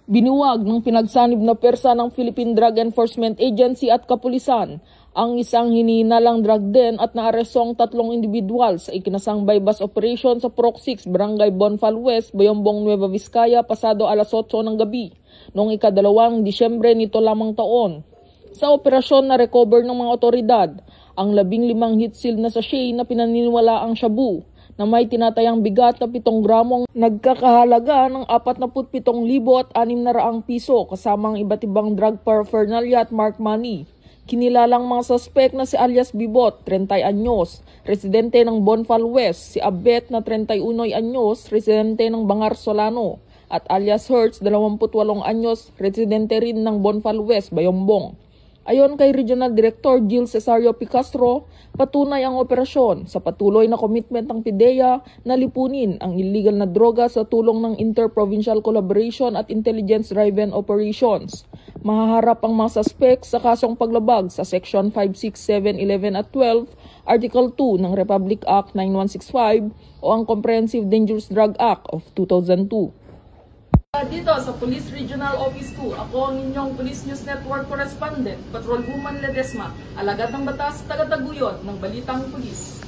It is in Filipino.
Binuwag ng pinagsanib na persa ng Philippine Drug Enforcement Agency at Kapulisan ang isang hinihinalang drug den at naarestong 3 individual sa ikinasang bypass operation sa Proc 6, Barangay Bonfal West, Bayombong, Nueva Vizcaya, pasado alas 8 ng gabi noong ika-2 Disyembre nito lamang taon. Sa operasyon na recover ng mga otoridad ang 15 hit seal na sachet na pinaniniwala ang shabu na may tinatayang bigat na 7 gramong nagkakahalaga ng 47,600 piso kasama ang iba't ibang drug paraphernalia at marked money. Kinilalang mga suspect na si alias Bibot, 30 anyos, residente ng Bonfal West, si Abet na 31 anyos, residente ng Bangar Solano, at alias Hertz, 28 anyos, residente rin ng Bonfal West, Bayombong. Ayon kay Regional Director Gil Cesario Picastro, patunay ang operasyon sa patuloy na commitment ng PIDEA na lipunin ang illegal na droga sa tulong ng interprovincial collaboration at intelligence-driven operations. Mahaharap ang mga suspect sa kasong paglabag sa Section 5, 6, 7, 11 at 12, Article 2 ng Republic Act 9165 o ang Comprehensive Dangerous Drug Act of 2002. Dito sa Police Regional Office 2, ako ang inyong Police News Network Correspondent, Patrolwoman Ledesma, alagad ng batas, taga-taguyod ng Balitang Pulis.